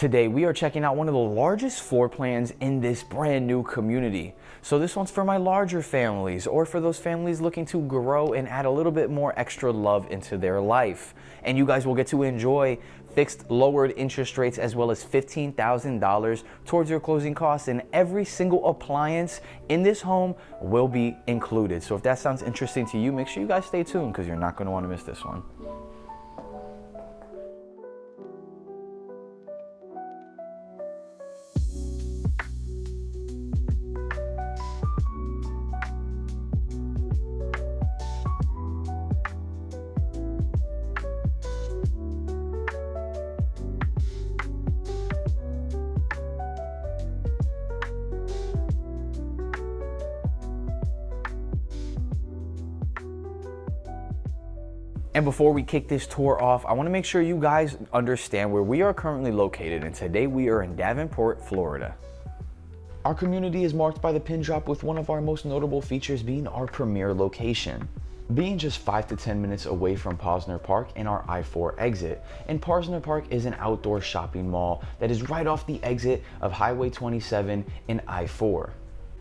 Today we are checking out one of the largest floor plans in this brand new community. So this one's for my larger families or for those families looking to grow and add a little bit more extra love into their life. And you guys will get to enjoy fixed lowered interest rates as well as $15,000 towards your closing costs, and every single appliance in this home will be included. So if that sounds interesting to you, make sure you guys stay tuned because you're not going to want to miss this one. And before we kick this tour off, I want to make sure you guys understand where we are currently located, and today we are in Davenport, Florida. Our community is marked by the pin drop, with one of our most notable features being our premier location. Being just 5 to 10 minutes away from Posner Park and our I-4 exit, and Posner Park is an outdoor shopping mall that is right off the exit of Highway 27 and I-4.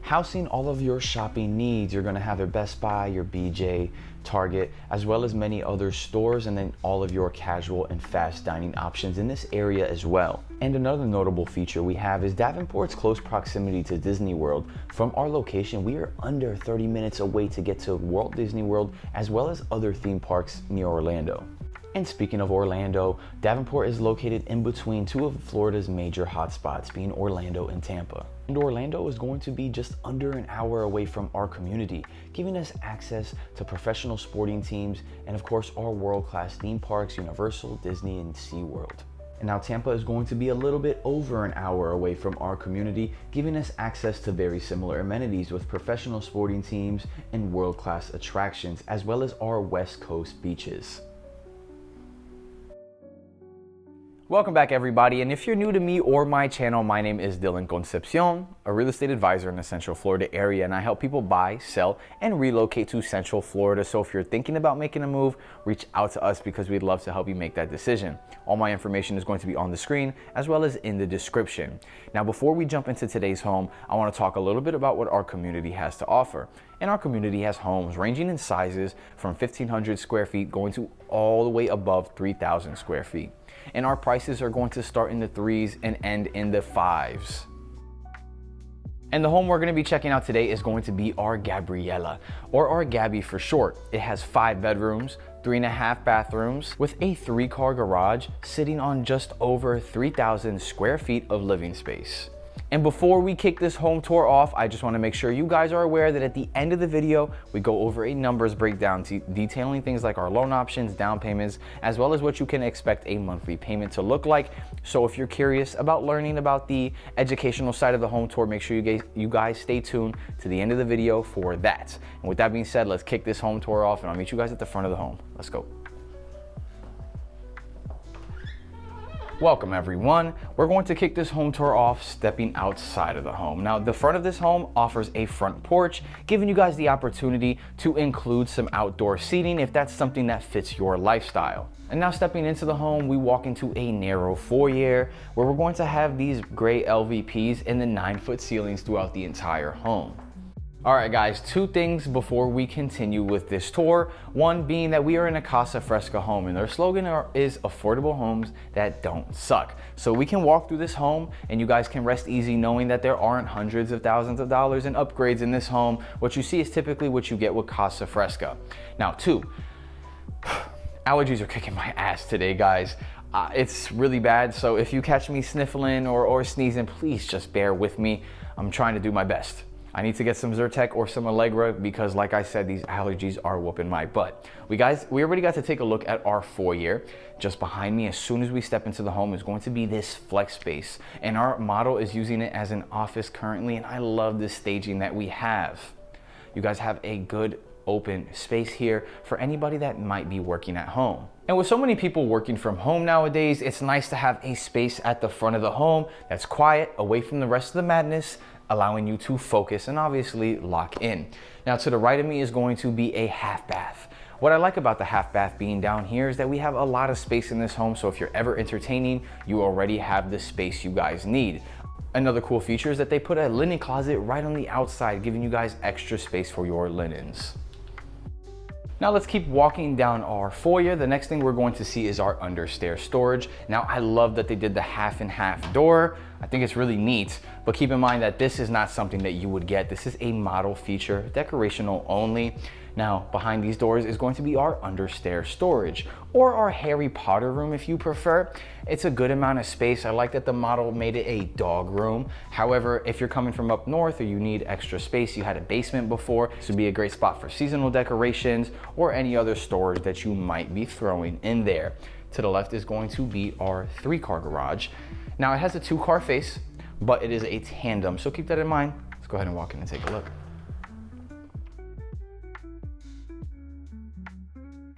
Housing all of your shopping needs, you're going to have your Best Buy, your BJ, Target, as well as many other stores, and then all of your casual and fast dining options in this area as well. And another notable feature we have is Davenport's close proximity to Disney World. From our location, we are under 30 minutes away to get to Walt Disney World as well as other theme parks near Orlando. And speaking of Orlando, Davenport is located in between two of Florida's major hotspots, being Orlando and Tampa. And Orlando is going to be just under an hour away from our community, giving us access to professional sporting teams and of course our world-class theme parks, Universal, Disney, and SeaWorld. And now Tampa is going to be a little bit over an hour away from our community, giving us access to very similar amenities with professional sporting teams and world-class attractions, as well as our West Coast beaches. Welcome back, everybody, and if you're new to me or my channel, my name is Dylan Concepcion, a real estate advisor in the Central Florida area, and I help people buy, sell, and relocate to Central Florida. So if you're thinking about making a move, reach out to us because we'd love to help you make that decision. All my information is going to be on the screen as well as in the description. Now, before we jump into today's home, I want to talk a little bit about what our community has to offer. And our community has homes ranging in sizes from 1,500 square feet going to all the way above 3,000 square feet. And our prices are going to start in the 3s and end in the 5s. And the home we're going to be checking out today is going to be our Gabriela, or our Gabby for short. It has 5 bedrooms, 3.5 bathrooms, with a 3-car garage sitting on just over 3,000 square feet of living space. And before we kick this home tour off, I just want to make sure you guys are aware that at the end of the video, we go over a numbers breakdown detailing things like our loan options, down payments, as well as what you can expect a monthly payment to look like. So if you're curious about learning about the educational side of the home tour, make sure you guys stay tuned to the end of the video for that. And with that being said, let's kick this home tour off and I'll meet you guys at the front of the home. Let's go. Welcome, everyone. We're going to kick this home tour off stepping outside of the home. Now, the front of this home offers a front porch, giving you guys the opportunity to include some outdoor seating if that's something that fits your lifestyle. And now stepping into the home, we walk into a narrow foyer where we're going to have these gray LVPs and the 9-foot ceilings throughout the entire home. All right, guys, 2 things before we continue with this tour. One being that we are in a Casa Fresca home, and their slogan is affordable homes that don't suck. So we can walk through this home and you guys can rest easy knowing that there aren't hundreds of thousands of dollars in upgrades in this home. What you see is typically what you get with Casa Fresca. Now, 2, allergies are kicking my ass today, guys. It's really bad, so if you catch me sniffling or sneezing, please just bear with me. I'm trying to do my best. I need to get some Zyrtec or some Allegra because, like I said, these allergies are whooping my butt. We already got to take a look at our foyer. Just behind me, as soon as we step into the home, is going to be this flex space. And our model is using it as an office currently, and I love this staging that we have. You guys have a good open space here for anybody that might be working at home. And with so many people working from home nowadays, it's nice to have a space at the front of the home that's quiet, away from the rest of the madness, allowing you to focus and obviously lock in. Now, to the right of me is going to be a half bath. What I like about the half bath being down here is that we have a lot of space in this home, so if you're ever entertaining, you already have the space you guys need. Another cool feature is that they put a linen closet right on the outside, giving you guys extra space for your linens. Now let's keep walking down our foyer. The next thing we're going to see is our understairs storage. Now I love that they did the half and half door. I think it's really neat, but keep in mind that this is not something that you would get. This is a model feature, decorational only. Now behind these doors is going to be our understairs storage, or our Harry Potter room if you prefer. It's a good amount of space. I like that the model made it a dog room. However, if you're coming from up north or you need extra space, you had a basement before, this would be a great spot for seasonal decorations or any other storage that you might be throwing in there. To the left is going to be our 3-car garage. Now it has a 2-car face, but it is a tandem, so keep that in mind. Let's go ahead and walk in and take a look.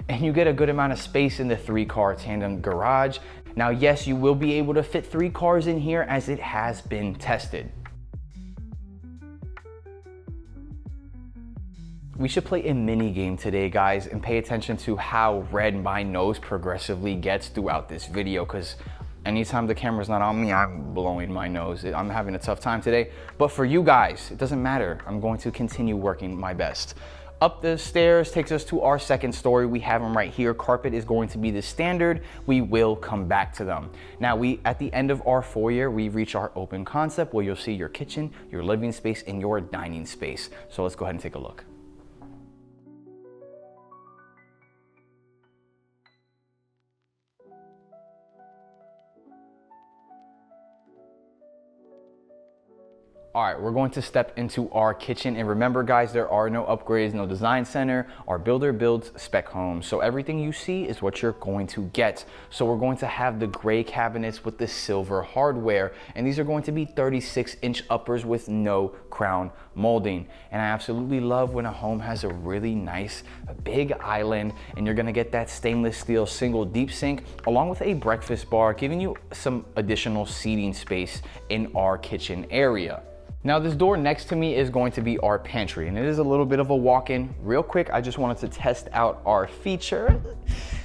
And you get a good amount of space in the 3-car tandem garage. Now, yes, you will be able to fit 3 cars in here as it has been tested. We should play a mini game today, guys, and pay attention to how red my nose progressively gets throughout this video, because anytime the camera's not on me, I'm blowing my nose. I'm having a tough time today, but for you guys, it doesn't matter. I'm going to continue working my best. Up the stairs takes us to our 2nd story. We have them right here. Carpet is going to be the standard. We will come back to them. Now, at the end of our foyer, we reach our open concept where you'll see your kitchen, your living space, and your dining space. So let's go ahead and take a look. All right, we're going to step into our kitchen, and remember guys, there are no upgrades, no design center. Our builder builds spec homes, so everything you see is what you're going to get. So we're going to have the gray cabinets with the silver hardware, and these are going to be 36-inch uppers with no crown molding. And I absolutely love when a home has a really nice big island, and you're gonna get that stainless steel single deep sink along with a breakfast bar, giving you some additional seating space in our kitchen area. Now this door next to me is going to be our pantry, and it is a little bit of a walk-in. Real quick, I just wanted to test out our feature.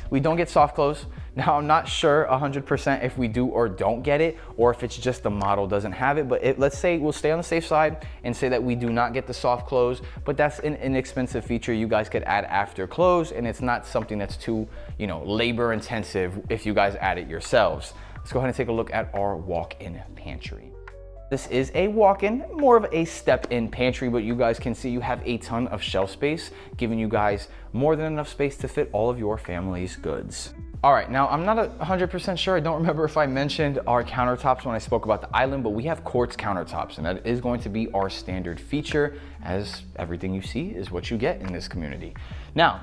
We don't get soft close. Now I'm not sure 100% if we do or don't get it, or if it's just the model doesn't have it, but let's say we'll stay on the safe side and say that we do not get the soft close, but that's an inexpensive feature you guys could add after close, and it's not something that's too, labor intensive if you guys add it yourselves. Let's go ahead and take a look at our walk-in pantry. This is a walk-in, more of a step-in pantry, but you guys can see you have a ton of shelf space, giving you guys more than enough space to fit all of your family's goods. All right, now I'm not 100% sure. I don't remember if I mentioned our countertops when I spoke about the island, but we have quartz countertops, and that is going to be our standard feature, as everything you see is what you get in this community. Now,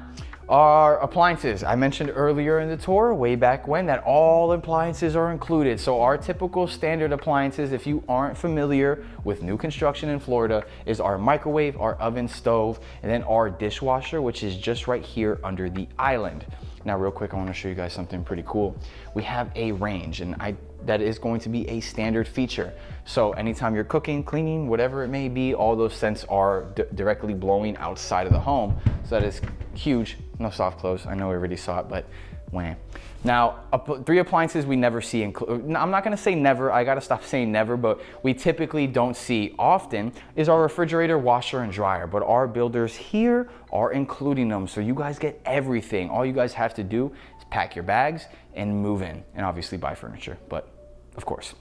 our appliances, I mentioned earlier in the tour, way back when, that all appliances are included. So our typical standard appliances, if you aren't familiar with new construction in Florida, is our microwave, our oven, stove, and then our dishwasher, which is just right here under the island. Now, real quick, I want to show you guys something pretty cool. We have a range, and that is going to be a standard feature. So anytime you're cooking, cleaning, whatever it may be, all those scents are directly blowing outside of the home. So that is huge. No soft close. I know we already saw it, but wah. Now, 3 appliances we never see included. I'm not gonna say never, I gotta stop saying never, but we typically don't see often is our refrigerator, washer, and dryer. But our builders here are including them. So you guys get everything. All you guys have to do is pack your bags and move in, and obviously buy furniture, but of course.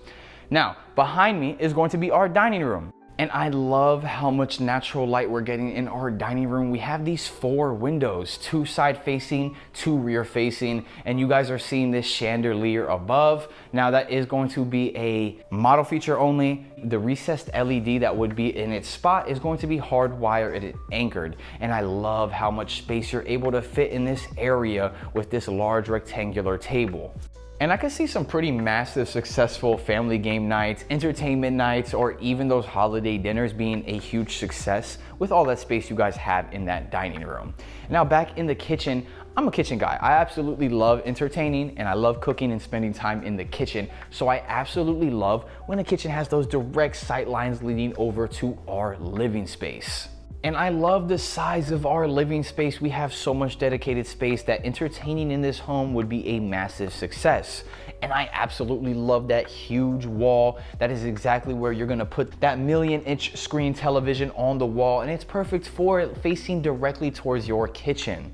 Now, behind me is going to be our dining room. And I love how much natural light we're getting in our dining room. We have these 4 windows, 2 side facing, 2 rear facing, and you guys are seeing this chandelier above. Now that is going to be a model feature only. The recessed LED that would be in its spot is going to be hardwired and anchored. And I love how much space you're able to fit in this area with this large rectangular table. And I could see some pretty massive, successful family game nights, entertainment nights, or even those holiday dinners being a huge success with all that space you guys have in that dining room. Now back in the kitchen, I'm a kitchen guy. I absolutely love entertaining, and I love cooking and spending time in the kitchen. So I absolutely love when the kitchen has those direct sight lines leading over to our living space. And I love the size of our living space. We have so much dedicated space that entertaining in this home would be a massive success. And I absolutely love that huge wall. That is exactly where you're gonna put that 1,000,000-inch screen television on the wall, and it's perfect for it facing directly towards your kitchen.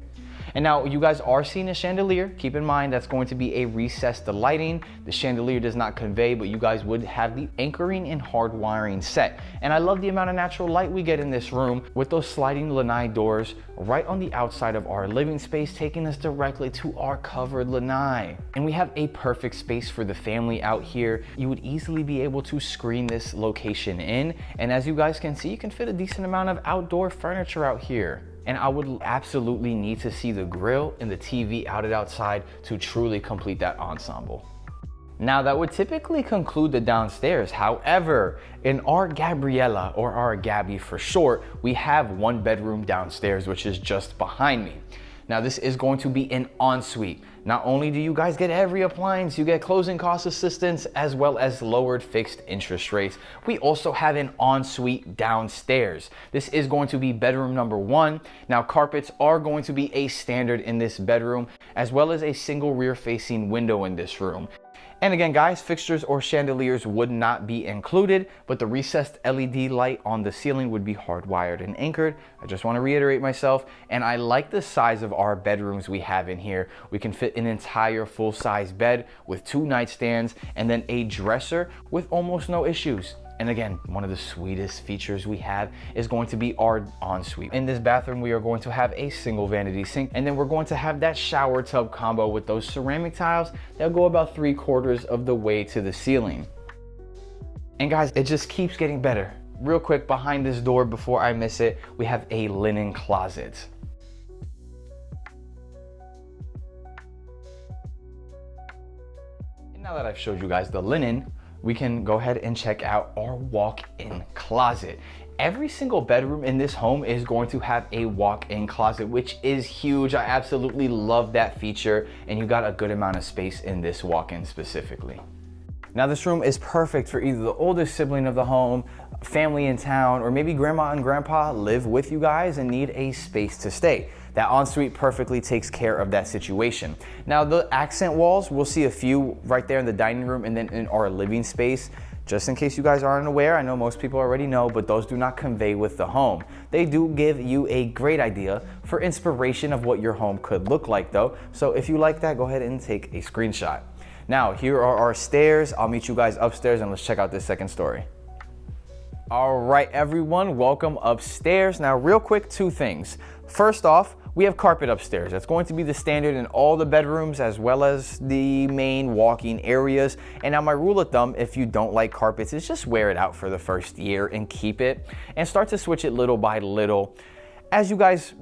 And now you guys are seeing a chandelier. Keep in mind that's going to be a recessed lighting. The chandelier does not convey, but you guys would have the anchoring and hard wiring set. And I love the amount of natural light we get in this room with those sliding lanai doors right on the outside of our living space, taking us directly to our covered lanai. And we have a perfect space for the family out here. You would easily be able to screen this location in. And as you guys can see, you can fit a decent amount of outdoor furniture out here. And I would absolutely need to see the grill and the TV outside to truly complete that ensemble. Now that would typically conclude the downstairs. However, in our Gabriela, or our Gabby for short, we have one bedroom downstairs, which is just behind me. Now this is going to be an ensuite. Not only do you guys get every appliance, you get closing cost assistance as well as lowered fixed interest rates. We also have an ensuite downstairs. This is going to be bedroom number 1. Now carpets are going to be a standard in this bedroom, as well as a single rear facing window in this room. And again, guys, fixtures or chandeliers would not be included, but the recessed LED light on the ceiling would be hardwired and anchored. I just want to reiterate myself, and I like the size of our bedrooms we have in here. We can fit an entire full-size bed with 2 nightstands and then a dresser with almost no issues. And again, one of the sweetest features we have is going to be our ensuite. In this bathroom, we are going to have a single vanity sink, and then we're going to have that shower tub combo with those ceramic tiles that'll go about 3/4 of the way to the ceiling. And guys, it just keeps getting better. Real quick, behind this door, before I miss it, we have a linen closet. And now that I've showed you guys the linen, we can go ahead and check out our walk-in closet. Every single bedroom in this home is going to have a walk-in closet, which is huge. I absolutely love that feature, and you got a good amount of space in this walk-in specifically. Now this room is perfect for either the oldest sibling of the home, family in town, or maybe grandma and grandpa live with you guys and need a space to stay. That ensuite perfectly takes care of that situation. Now the accent walls, we'll see a few right there in the dining room and then in our living space. Just in case you guys aren't aware, I know most people already know, but those do not convey with the home. They do give you a great idea for inspiration of what your home could look like though. So if you like that, go ahead and take a screenshot. Now here are our stairs. I'll meet you guys upstairs and let's check out this second story. All right, everyone, welcome upstairs. Now real quick, 2 things. First off, we have carpet upstairs. That's going to be the standard in all the bedrooms as well as the main walking areas. And now my rule of thumb, if you don't like carpets, is just wear it out for the first year and keep it and start to switch it little by little as you guys,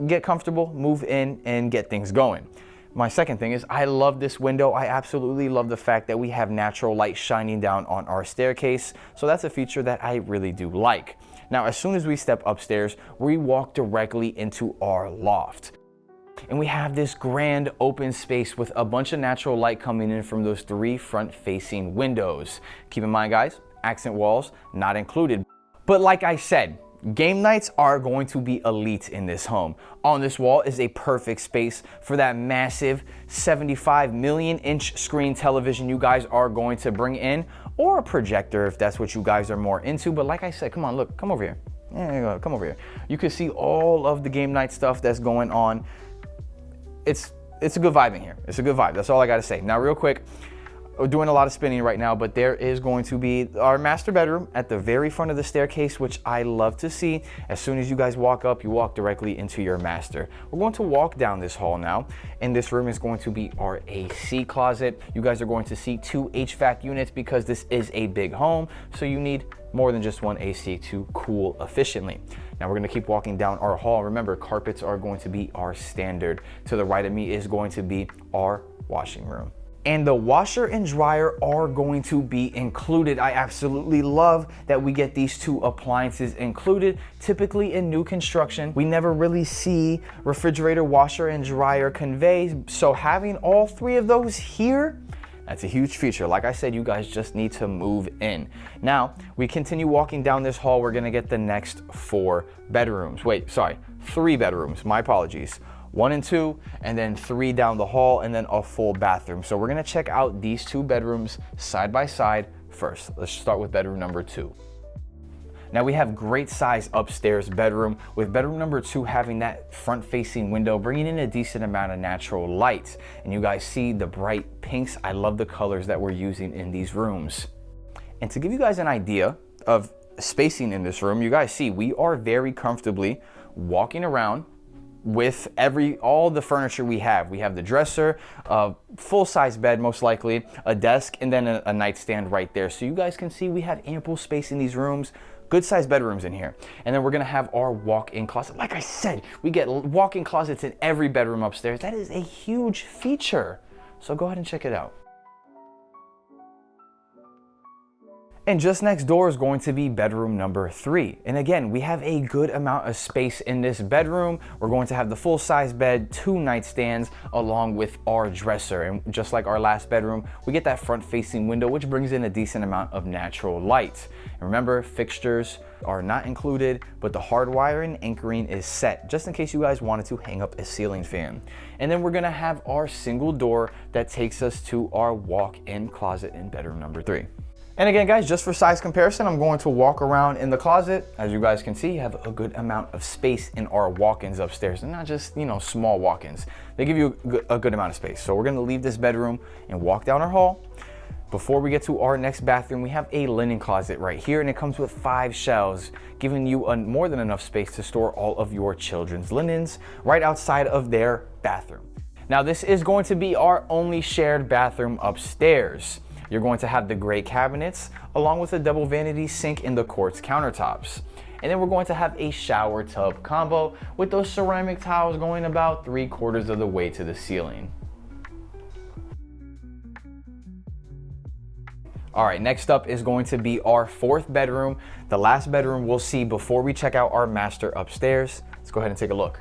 get comfortable, move in and get things going. My second thing is I love this window. I absolutely love the fact that we have natural light shining down on our staircase. So that's a feature that I really do like. Now, as soon as we step upstairs, we walk directly into our loft. And we have this grand open space with a bunch of natural light coming in from those 3 front-facing windows. Keep in mind, guys, accent walls not included. But like I said, game nights are going to be elite in this home. On this wall is a perfect space for that massive 75 million-inch screen television you guys are going to bring in, or a projector if that's what you guys are more into. But like I said, come on, look, come over here. Yeah, come over here. You can see all of the game night stuff that's going on. It's a good vibe in here. It's a good vibe. That's all I got to say. Now, real quick, we're doing a lot of spinning right now, but there is going to be our master bedroom at the very front of the staircase, which I love to see. As soon as you guys walk up, you walk directly into your master. We're going to walk down this hall now, and this room is going to be our AC closet. You guys are going to see 2 HVAC units because this is a big home, so you need more than just one AC to cool efficiently. Now we're going to keep walking down our hall. Remember, carpets are going to be our standard. To the right of me is going to be our washing room. And the washer and dryer are going to be included. I absolutely love that we get these 2 appliances included. Typically in new construction, we never really see refrigerator, washer, and dryer convey. So having all 3 of those here That's a huge feature. Like I said, you guys just need to move in. Now, we continue walking down this hall. We're gonna get the next 4 bedrooms. Wait, sorry, 3 bedrooms, my apologies. 1 and 2, and then 3 down the hall, and then a full bathroom. So we're gonna check out these 2 bedrooms side by side first. Let's start with bedroom number 2. Now we have great size upstairs bedroom, with bedroom number 2 having that front facing window, bringing in a decent amount of natural light. And you guys see the bright pinks. I love the colors that we're using in these rooms. And to give you guys an idea of spacing in this room, you guys see we are very comfortably walking around with all the furniture we have. We have the dresser, a full-size bed most likely, a desk, and then a nightstand right there. So you guys can see we have ample space in these rooms, good sized bedrooms in here. And then we're gonna have our walk-in closet. Like I said, we get walk-in closets in every bedroom upstairs. That is a huge feature. So go ahead and check it out. And just next door is going to be bedroom number 3. And again, we have a good amount of space in this bedroom. We're going to have the full-size bed, 2 nightstands, along with our dresser. And just like our last bedroom, we get that front-facing window, which brings in a decent amount of natural light. And remember, fixtures are not included, but the hard wiring anchoring is set, just in case you guys wanted to hang up a ceiling fan. And then we're gonna have our single door that takes us to our walk-in closet in bedroom number 3. And again, guys, just for size comparison, I'm going to walk around in the closet. As you guys can see, you have a good amount of space in our walk-ins upstairs, and not just, small walk-ins. They give you a good amount of space. So we're gonna leave this bedroom and walk down our hall. Before we get to our next bathroom, we have a linen closet right here, and it comes with 5 shelves, giving you more than enough space to store all of your children's linens right outside of their bathroom. Now, this is going to be our only shared bathroom upstairs. You're going to have the gray cabinets along with a double vanity sink in the quartz countertops. And then we're going to have a shower tub combo with those ceramic tiles going about 3/4 of the way to the ceiling. All right, next up is going to be our 4th bedroom, the last bedroom we'll see before we check out our master upstairs. Let's go ahead and take a look.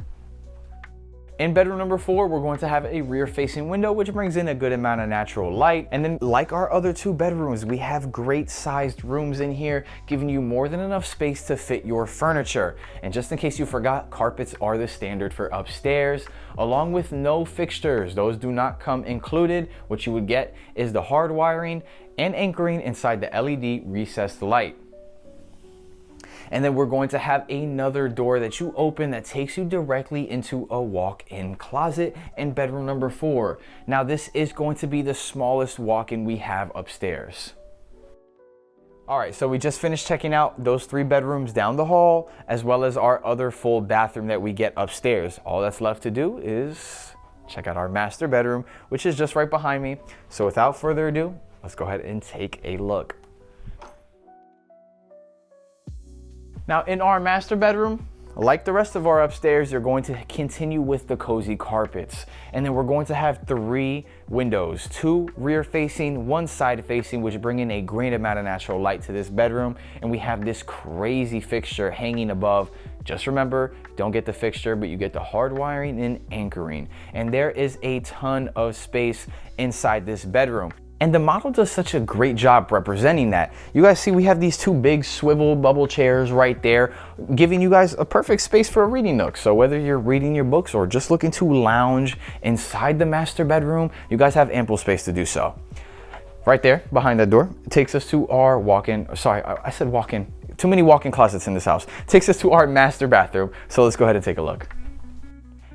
In bedroom number 4, we're going to have a rear-facing window, which brings in a good amount of natural light. And then, like our other 2 bedrooms, we have great sized rooms in here, giving you more than enough space to fit your furniture. And just in case you forgot, carpets are the standard for upstairs, along with no fixtures. Those do not come included. What you would get is the hard wiring and anchoring inside the LED recessed light. And then we're going to have another door that you open that takes you directly into a walk-in closet in bedroom number 4. Now, this is going to be the smallest walk-in we have upstairs. All right, so we just finished checking out those 3 bedrooms down the hall, as well as our other full bathroom that we get upstairs. All that's left to do is check out our master bedroom, which is just right behind me. So without further ado, let's go ahead and take a look. Now, in our master bedroom, like the rest of our upstairs, you're going to continue with the cozy carpets. And then we're going to have 3 windows, 2 rear facing, 1 side facing, which bring in a great amount of natural light to this bedroom. And we have this crazy fixture hanging above. Just remember, don't get the fixture, but you get the hard wiring and anchoring. And there is a ton of space inside this bedroom. And the model does such a great job representing that. You guys see we have these 2 big swivel bubble chairs right there, giving you guys a perfect space for a reading nook. So whether you're reading your books or just looking to lounge inside the master bedroom, you guys have ample space to do so. Right there, behind that door, it takes us to our walk-in, sorry, I said walk-in, too many walk-in closets in this house. It takes us to our master bathroom. So let's go ahead and take a look.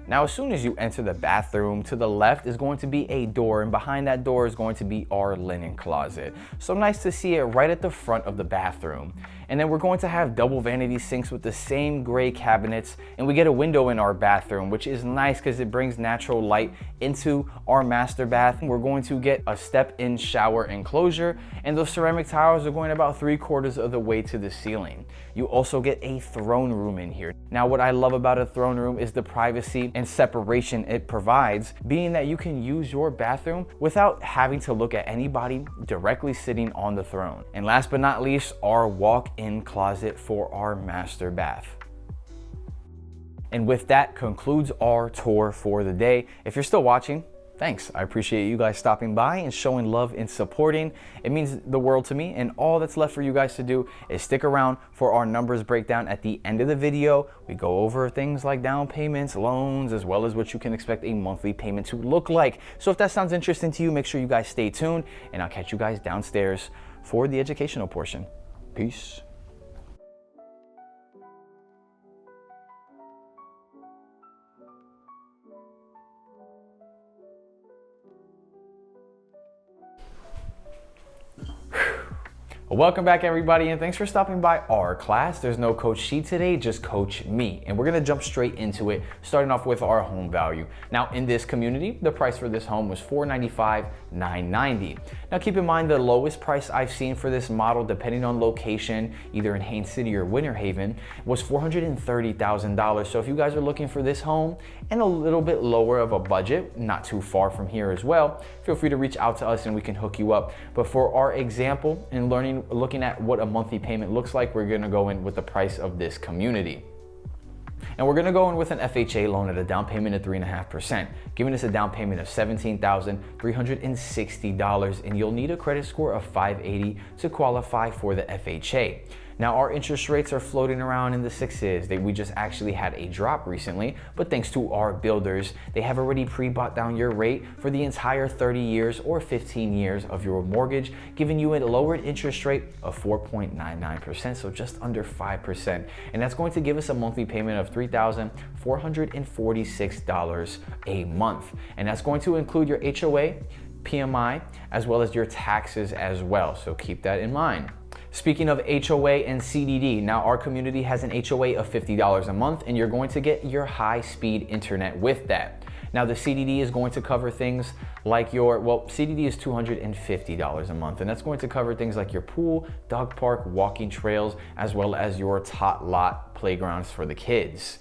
Now, as soon as you enter the bathroom, to the left is going to be a door, and behind that door is going to be our linen closet. So nice to see it right at the front of the bathroom. And then we're going to have double vanity sinks with the same gray cabinets, and we get a window in our bathroom, which is nice because it brings natural light into our master bath. We're going to get a step-in shower enclosure, and those ceramic tiles are going about 3/4 of the way to the ceiling. You also get a throne room in here. Now, what I love about a throne room is the privacy and separation it provides, being that you can use your bathroom without having to look at anybody directly sitting on the throne. And last but not least, our walk-in closet for our master bath. And with that concludes our tour for the day. If you're still watching, Thanks. I appreciate you guys stopping by and showing love and supporting. It means the world to me, and all that's left for you guys to do is stick around for our numbers breakdown at the end of the video. We go over things like down payments, loans, as well as what you can expect a monthly payment to look like. So if that sounds interesting to you, make sure you guys stay tuned, and I'll catch you guys downstairs for the educational portion. Peace. Welcome back, everybody, and thanks for stopping by our class. There's no Coach She today, just Coach Me, and we're gonna jump straight into it, starting off with our home value. Now, in this community, the price for this home was $495,990. Now, keep in mind the lowest price I've seen for this model, depending on location, either in Haines City or Winter Haven, was $430,000. So if you guys are looking for this home and a little bit lower of a budget, not too far from here as well, feel free to reach out to us and we can hook you up. But for our example and looking at what a monthly payment looks like, we're gonna go in with the price of this community. And we're gonna go in with an FHA loan at a down payment of 3.5%, giving us a down payment of $17,360, and you'll need a credit score of 580 to qualify for the FHA. Now, our interest rates are floating around in the 6s. We just actually had a drop recently, but thanks to our builders, they have already pre-bought down your rate for the entire 30 years or 15 years of your mortgage, giving you a lowered interest rate of 4.99%, so just under 5%. And that's going to give us a monthly payment of $3,446 a month. And that's going to include your HOA, PMI, as well as your taxes as well. So keep that in mind. Speaking of HOA and CDD, now our community has an HOA of $50 a month, and you're going to get your high-speed internet with that. Now the CDD is going to cover things like CDD is $250 a month, and that's going to cover things like your pool, dog park, walking trails, as well as your tot lot playgrounds for the kids.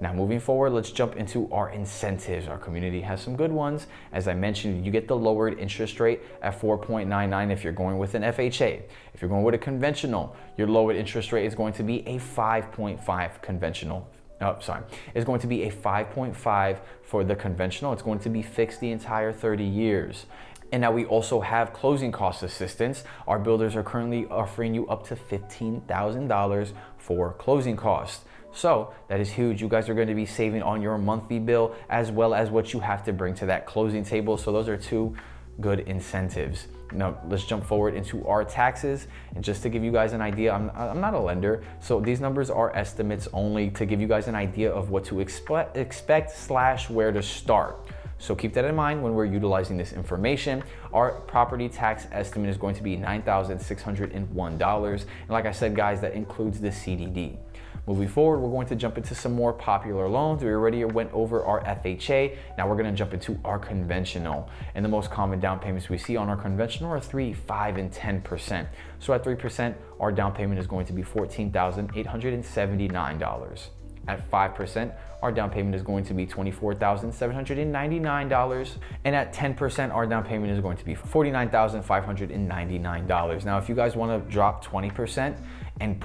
Now moving forward, let's jump into our incentives. Our community has some good ones. As I mentioned, you get the lowered interest rate at 4.99 if you're going with an FHA. If you're going with a conventional, your lowered interest rate is going to be a 5.5 conventional. It's going to be a 5.5 for the conventional. It's going to be fixed the entire 30 years. And now we also have closing cost assistance. Our builders are currently offering you up to $15,000 for closing costs. So that is huge. You guys are going to be saving on your monthly bill as well as what you have to bring to that closing table. So those are two good incentives. Now let's jump forward into our taxes. And just to give you guys an idea, I'm not a lender, so these numbers are estimates only to give you guys an idea of what to expect / where to start. So keep that in mind when we're utilizing this information. Our property tax estimate is going to be $9,601. And like I said, guys, that includes the CDD. Moving forward, we're going to jump into some more popular loans. We already went over our FHA. Now we're going to jump into our conventional. And the most common down payments we see on our conventional are 3%, 5%, and 10%. So at 3%, our down payment is going to be $14,879. At 5%, our down payment is going to be $24,799. And at 10%, our down payment is going to be $49,599. Now, if you guys want to drop 20% and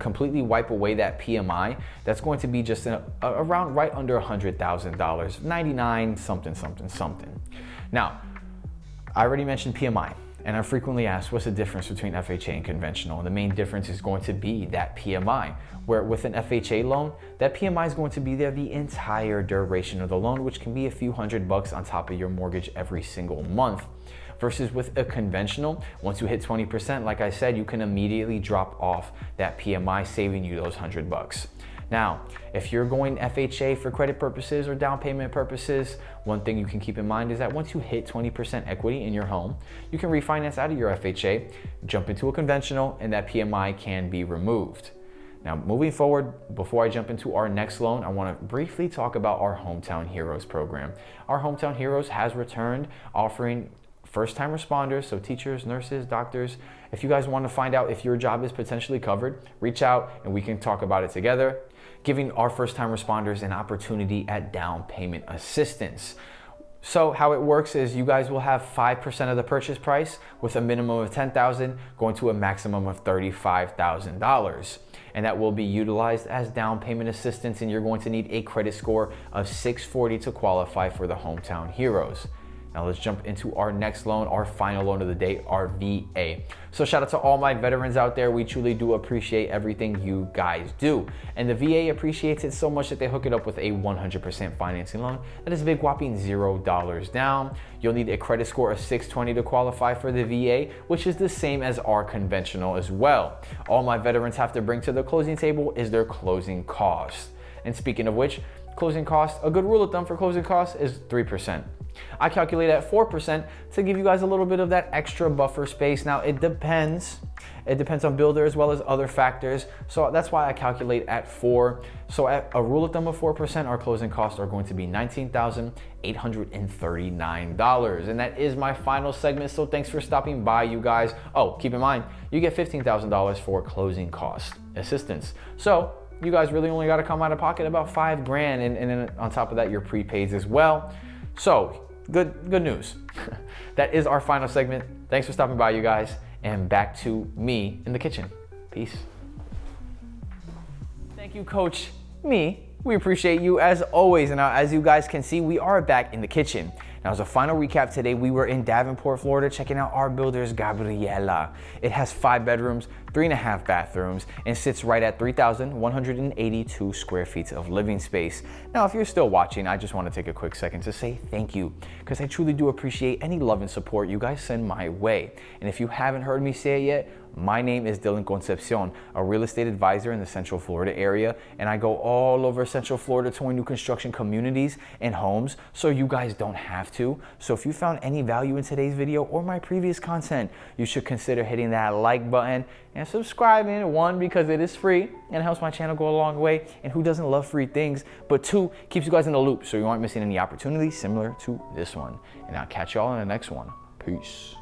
completely wipe away that PMI, that's going to be just around right under $100,000, 99 something. Now, I already mentioned PMI. And I'm frequently asked, what's the difference between FHA and conventional? And the main difference is going to be that PMI, where with an FHA loan, that PMI is going to be there the entire duration of the loan, which can be a few $100 on top of your mortgage every single month. Versus with a conventional, once you hit 20%, like I said, you can immediately drop off that PMI, saving you those $100. Now, if you're going FHA for credit purposes or down payment purposes, one thing you can keep in mind is that once you hit 20% equity in your home, you can refinance out of your FHA, jump into a conventional, and that PMI can be removed. Now, moving forward, before I jump into our next loan, I want to briefly talk about our Hometown Heroes program. Our Hometown Heroes has returned, offering first-time responders, so teachers, nurses, doctors. If you guys want to find out if your job is potentially covered, reach out and we can talk about it together, giving our first-time responders an opportunity at down payment assistance. So how it works is you guys will have 5% of the purchase price with a minimum of $10,000 going to a maximum of $35,000. And that will be utilized as down payment assistance, and you're going to need a credit score of 640 to qualify for the Hometown Heroes. Now let's jump into our next loan, our final loan of the day, our VA. So shout out to all my veterans out there. We truly do appreciate everything you guys do. And the VA appreciates it so much that they hook it up with a 100% financing loan that is a big whopping $0 down. You'll need a credit score of 620 to qualify for the VA, which is the same as our conventional as well. All my veterans have to bring to the closing table is their closing cost. And speaking of which, closing cost, a good rule of thumb for closing costs is 3%. I calculate at 4% to give you guys a little bit of that extra buffer space. Now it depends on builder as well as other factors. So that's why I calculate at 4. So at a rule of thumb of 4%, our closing costs are going to be $19,839. And that is my final segment. So thanks for stopping by, you guys. Oh, keep in mind, you get $15,000 for closing cost assistance. So you guys really only got to come out of pocket about $5 grand, and then on top of that, your prepaids as well. So good news. That is our final segment. Thanks for stopping by, you guys, and back to me in the kitchen. Peace. Thank you, Coach Me. We appreciate you as always. And now, as you guys can see, we are back in the kitchen. Now, as a final recap today, we were in Davenport, Florida, checking out our builder's Gabriela. It has 5 bedrooms, 3.5 bathrooms, and sits right at 3,182 square feet of living space. Now, if you're still watching, I just want to take a quick second to say thank you, because I truly do appreciate any love and support you guys send my way. And if you haven't heard me say it yet, my name is Dylan Concepcion, a real estate advisor in the Central Florida area, and I go all over Central Florida touring new construction communities and homes, so you guys don't have to. So if you found any value in today's video or my previous content, you should consider hitting that like button and subscribing. 1, because it is free and helps my channel go a long way, and who doesn't love free things? But 2, keeps you guys in the loop so you aren't missing any opportunities similar to this one. And I'll catch y'all in the next one. Peace.